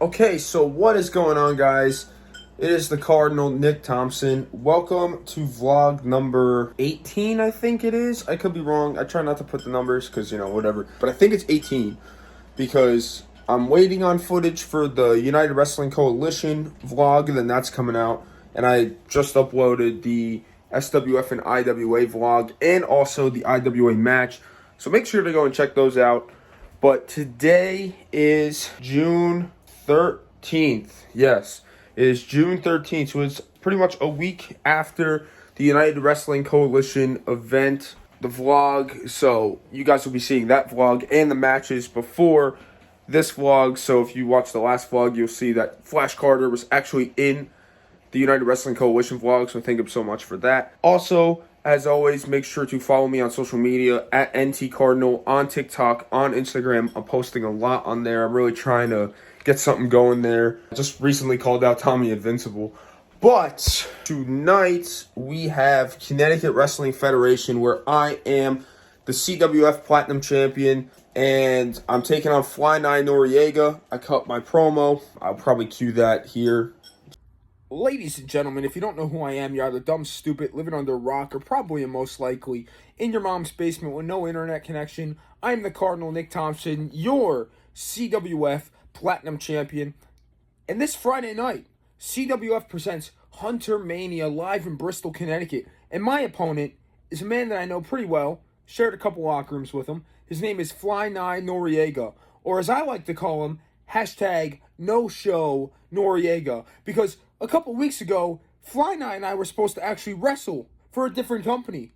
Okay, so what is going on, guys? It is the Cardinal, Nick Thompson. Welcome to vlog number 18, I think it is. I could be wrong. I try not to put the numbers because, whatever. But I think it's 18 because I'm waiting on footage for the United Wrestling Coalition vlog, and then that's coming out. And I just uploaded the SWF and IWA vlog and also the IWA match. So make sure to go and check those out. But today is June 13th. Yes, it is June 13th. So it's pretty much a week after the United Wrestling Coalition event, the vlog. So you guys will be seeing that vlog and the matches before this vlog. So if you watch the last vlog, you'll see that Flash Carter was actually in the United Wrestling Coalition vlog. So thank him so much for that. Also, as always, make sure to follow me on social media at ntcardinal on TikTok, on Instagram. I'm posting a lot on there. I'm really trying to get something going there. I just recently called out Tommy Invincible. But tonight we have Connecticut Wrestling Federation, where I am the CWF Platinum Champion, and I'm taking on Fly Nye Noriega. I cut my promo. I'll probably cue that here. Ladies and gentlemen, if you don't know who I am, you're either dumb, stupid, living under a rock, or probably and most likely in your mom's basement with no internet connection. I'm the Cardinal, Nick Thompson, your CWF Platinum Champion. And this Friday night, CWF presents HUNTERMANIA live in Bristol, Connecticut. And my opponent is a man that I know pretty well, shared a couple locker rooms with him. His name is Fly Nye Noriega, or as I like to call him, hashtag no show Noriega, because a couple weeks ago, Fly Nye and I were supposed to actually wrestle for a different company.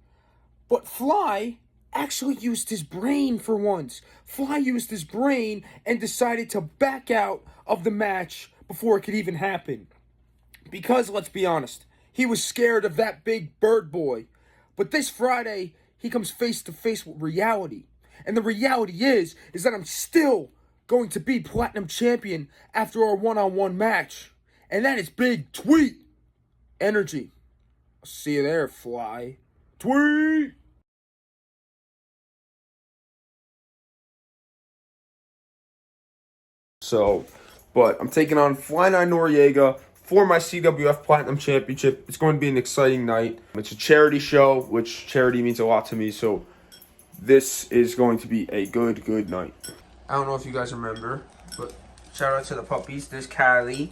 But Fly actually used his brain for once. Fly used his brain and decided to back out of the match before it could even happen. Because, let's be honest, he was scared of that big bird boy. But this Friday, he comes face to face with reality. And the reality is that I'm still going to be Platinum Champion after our one-on-one match. And that is big tweet energy. I'll see you there, Fly. Tweet! So, but I'm taking on Fly Nye Noriega for my CWF Platinum Championship. It's going to be an exciting night. It's a charity show, which charity means a lot to me. So this is going to be a good night. I don't know if you guys remember, but shout out to the puppies. There's Kylie.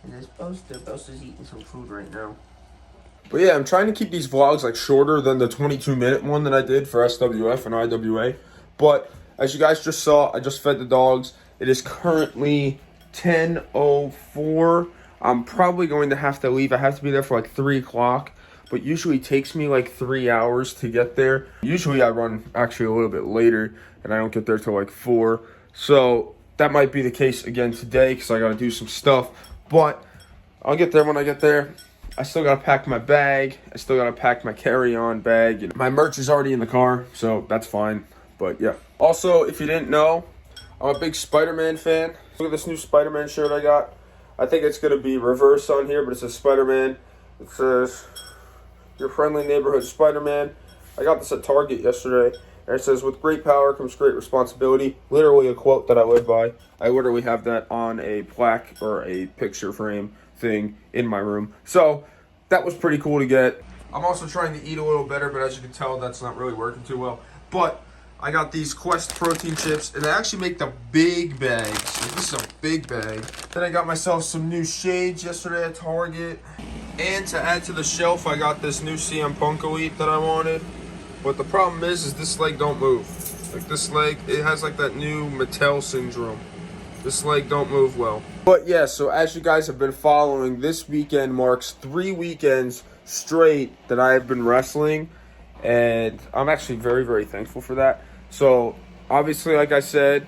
And this Boaster's eating some food right now. But yeah, I'm trying to keep these vlogs like shorter than the 22-minute one that I did for SWF and IWA. But as you guys just saw, I just fed the dogs. It is currently 10:04. I'm probably going to have to leave. I have to be there for like 3 o'clock. But usually it takes me like 3 hours to get there. Usually I run actually a little bit later, and I don't get there till like 4. So that might be the case again today because I got to do some stuff. But I'll get there when I get there. I still got to pack my bag. I still got to pack my carry-on bag. My merch is already in the car, so that's fine. But yeah. Also, if you didn't know, I'm a big Spider-Man fan. Look at this new Spider-Man shirt I got. I think it's going to be reverse on here, but it says Spider-Man. It says, your friendly neighborhood Spider-Man. I got this at Target yesterday. And it says, with great power comes great responsibility. Literally a quote that I live by. I literally have that on a plaque or a picture frame thing in my room. So that was pretty cool to get. I'm also trying to eat a little better, but as you can tell, that's not really working too well. But I got these Quest protein chips, and they actually make the big bags. So this is a big bag. Then I got myself some new shades yesterday at Target. And to add to the shelf, I got this new CM Punk Elite that I wanted. But the problem is this leg don't move. Like this leg, it has like that new Mattel syndrome. This leg don't move well. But yeah, so as you guys have been following, this weekend marks 3 weekends straight that I have been wrestling. And I'm actually very thankful for that. So obviously, like I said,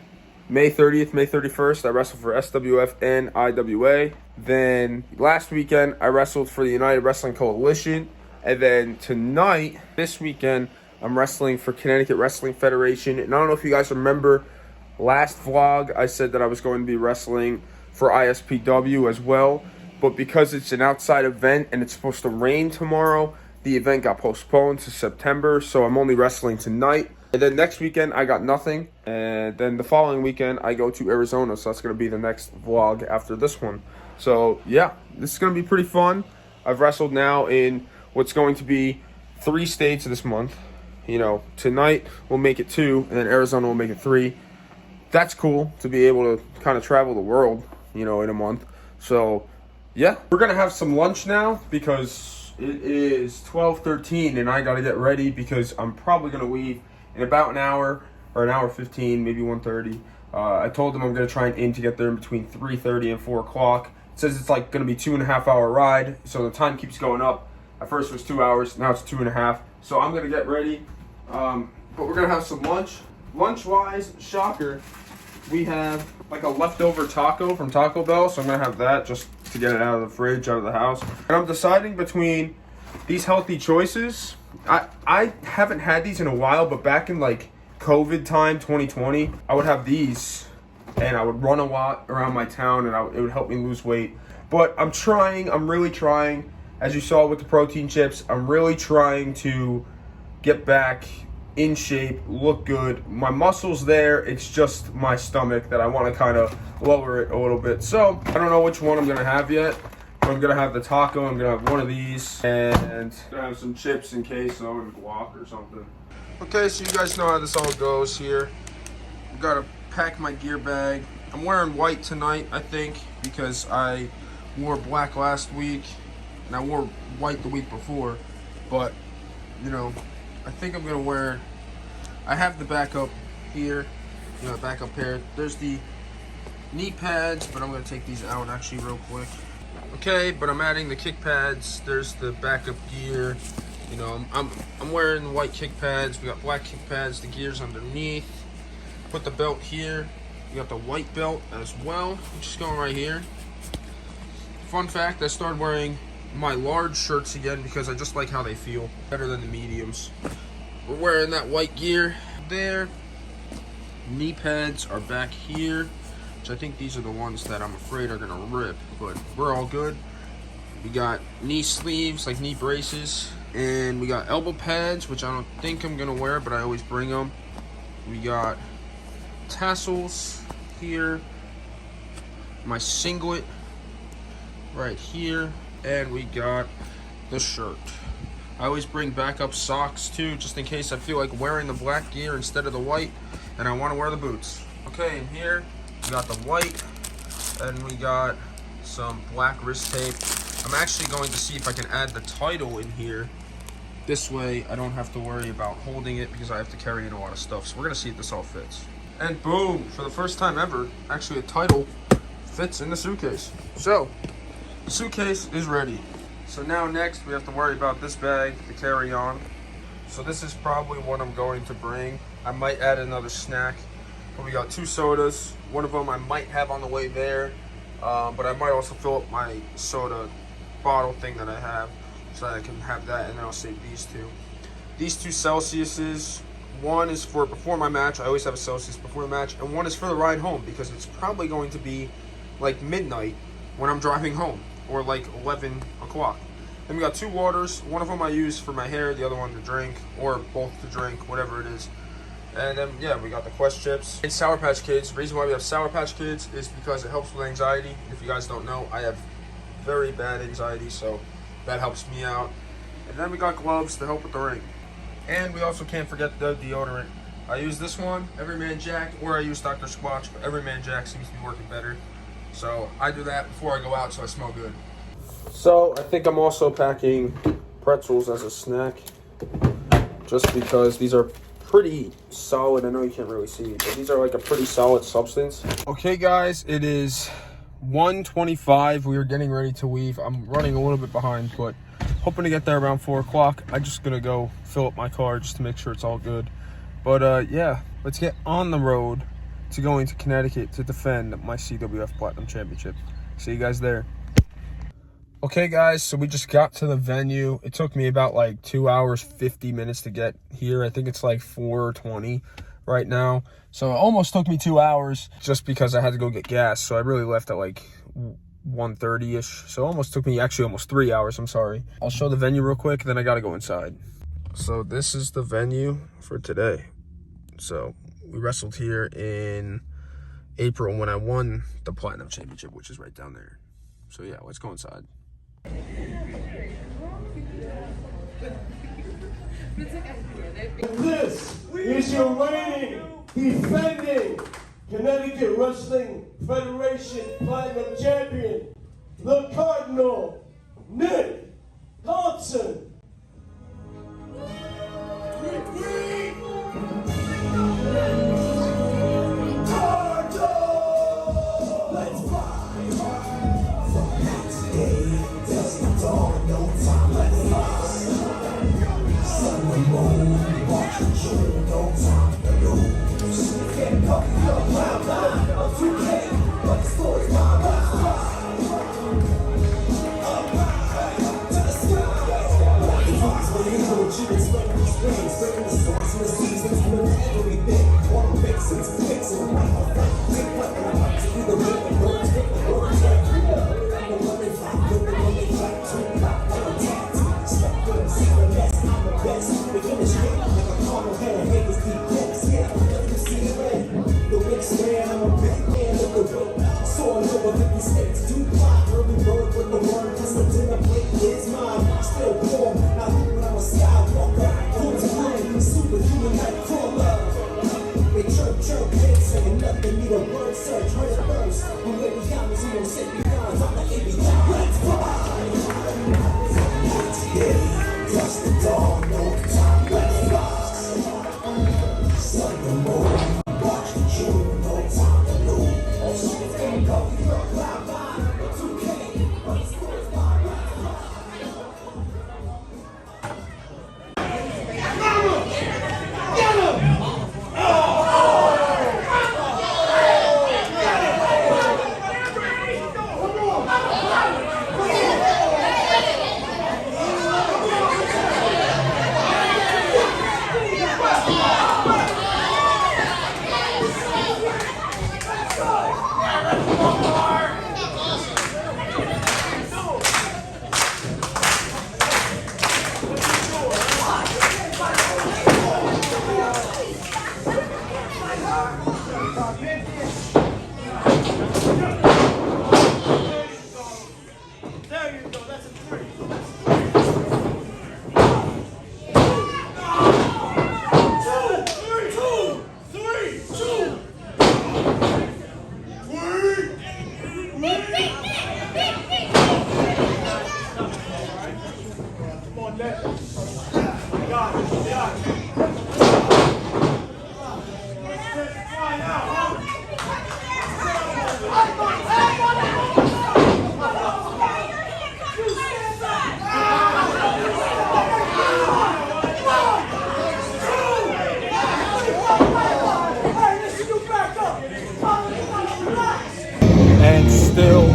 May 30th, May 31st, I wrestled for SWF and IWA. Then last weekend, I wrestled for the United Wrestling Coalition. And then tonight, this weekend, I'm wrestling for Connecticut Wrestling Federation. And I don't know if you guys remember, last vlog, I said that I was going to be wrestling for ISPW as well. But because it's an outside event and it's supposed to rain tomorrow, the event got postponed to September. So I'm only wrestling tonight. And then next weekend, I got nothing. And then the following weekend, I go to Arizona. So that's going to be the next vlog after this one. So, yeah, this is going to be pretty fun. I've wrestled now in what's going to be 3 states this month. You know, tonight we'll make it 2, and then Arizona will make it 3. That's cool to be able to kind of travel the world, you know, in a month. So, yeah, we're going to have some lunch now because it is 12:13 and I got to get ready because I'm probably going to leave in about an hour or an hour 15, maybe 1:30. I told them I'm going to try and aim to get there in between 3:30 and 4 o'clock. It says it's like going to be 2.5 hour ride, so the time keeps going up. At first it was 2 hours, now it's 2.5. So I'm going to get ready, but we're going to have some lunch. Lunch-wise, shocker, we have like a leftover taco from Taco Bell, so I'm going to have that just to get it out of the fridge, out of the house. And I'm deciding between these healthy choices. I haven't had these in a while, but back in like COVID time, 2020, I would have these, and I would run a lot around my town, and it would help me lose weight. But I'm really trying, as you saw with the protein chips, I'm really trying to get back in shape, look good. My muscle's there, it's just my stomach that I want to kind of lower it a little bit. So, I don't know which one I'm going to have yet. I'm going to have the taco, I'm going to have one of these, and I'm going to have some chips in case I'm going to walk or something. Okay, so you guys know how this all goes here. I've got to pack my gear bag. I'm wearing white tonight, I think, because I wore black last week, and I wore white the week before, but, you know, I think I'm going to wear, I have the backup here, you know, backup pair. There's the knee pads, but I'm going to take these out actually real quick. Okay, but I'm adding the kick pads. There's the backup gear. You know, I'm wearing white kick pads. We got black kick pads, the gear's underneath. Put the belt here. We got the white belt as well, which is going right here. Fun fact, I started wearing my large shirts again because I just like how they feel better than the mediums. We're wearing that white gear there. Knee pads are back here, which I think these are the ones that I'm afraid are gonna rip, but we're all good. We got knee sleeves, like knee braces, and we got elbow pads, which I don't think I'm gonna wear, but I always bring them. We got tassels here, my singlet right here, and we got the shirt. I always bring backup socks too, just in case I feel like wearing the black gear instead of the white, and I want to wear the boots. Okay, and here we got the white, and we got some black wrist tape. I'm actually going to see if I can add the title in here. This way I don't have to worry about holding it because I have to carry in a lot of stuff. So we're gonna see if this all fits. And boom, for the first time ever, actually a title fits in the suitcase. So, the suitcase is ready. So now next we have to worry about this bag to carry on. So this is probably what I'm going to bring. I might add another snack. But we got 2 sodas. One of them I might have on the way there. But I might also fill up my soda bottle thing that I have so that I can have that, and then I'll save these 2. These 2 Celsiuses, one is for before my match. I always have a Celsius before the match, and one is for the ride home because it's probably going to be like midnight when I'm driving home, or like 11 o'clock. Then we got 2 waters. One of them I use for my hair, the other one to drink, or both to drink, whatever it is. And then, yeah, we got the Quest chips. And Sour Patch Kids. The reason why we have Sour Patch Kids is because it helps with anxiety. If you guys don't know, I have very bad anxiety, so that helps me out. And then we got gloves to help with the ring. And we also can't forget the deodorant. I use this one, Everyman Jack, or I use Dr. Squatch, but Everyman Jack seems to be working better. So I do that before I go out so I smell good. So I think I'm also packing pretzels as a snack, just because these are pretty solid. I know you can't really see, but these are like a pretty solid substance. Okay guys, it is 1:25. We are getting ready to leave. I'm running a little bit behind, but hoping to get there around 4 o'clock. I'm just gonna go fill up my car just to make sure it's all good. But yeah, let's get on the road to going to Connecticut to defend my CWF Platinum Championship. See you guys there. Okay guys, so we just got to the venue. It took me about like 2 hours, 50 minutes to get here. I think it's like 4:20 right now. So it almost took me 2 hours just because I had to go get gas. So I really left at like 1:30-ish. So it almost took me actually almost 3 hours, I'm sorry. I'll show the venue real quick, then I gotta go inside. So this is the venue for today. So we wrestled here in April when I won the Platinum Championship, which is right down there. So yeah, let's go inside. This is your reigning, defending Connecticut Wrestling Federation Platinum Champion, the Cardinal, Nick Thompson. And still,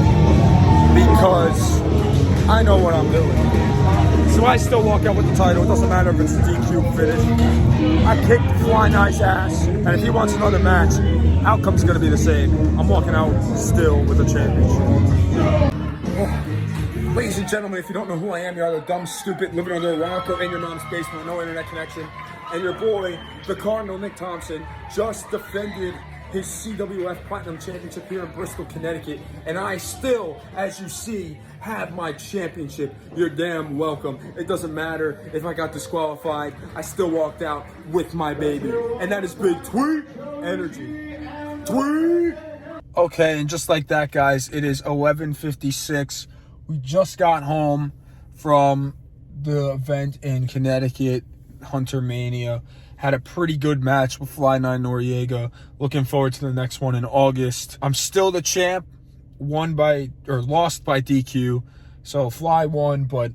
because I know what I'm doing, so I still walk out with the title. It doesn't matter if it's a DQ finish. I kicked Fly Nice ass, and if he wants another match, outcome's gonna be the same. I'm walking out still with the championship. Ladies and gentlemen, if you don't know who I am, you're either dumb, stupid, living under a rock, or in your mom's basement with no internet connection. And your boy, the Cardinal Nick Thompson, just defended his CWF Platinum Championship here in Bristol, Connecticut. And I still, as you see, have my championship. You're damn welcome. It doesn't matter if I got disqualified. I still walked out with my baby. And that is big tweet energy. Tweet! Okay, and just like that, guys, it is 11:56. We just got home from the event in Connecticut, HUNTERMANIA. Had a pretty good match with Fly 9 Noriega. Looking forward to the next one in August. I'm still the champ. Lost by DQ. So Fly won, but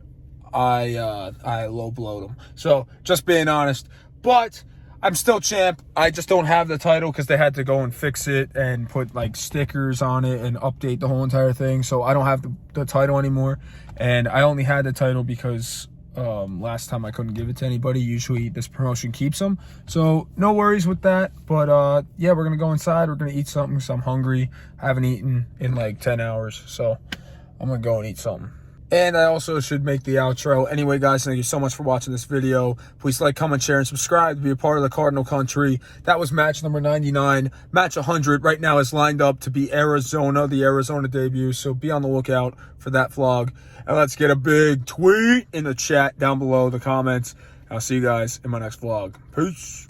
I low blowed him. So just being honest. But I'm still champ. I just don't have the title because they had to go and fix it and put like stickers on it and update the whole entire thing. So I don't have the title anymore. And I only had the title because last time I couldn't give it to anybody. Usually this promotion keeps them, so no worries with that. But yeah, we're gonna go inside, we're gonna eat something because I'm hungry. I haven't eaten in like 10 hours, so I'm gonna go and eat something. And I also should make the outro. Anyway, guys, thank you so much for watching this video. Please like, comment, share, and subscribe to be a part of the Cardinal country. That was match number 99. Match 100 right now is lined up to be Arizona, the Arizona debut. So be on the lookout for that vlog. And let's get a big tweet in the chat down below, the comments. I'll see you guys in my next vlog. Peace.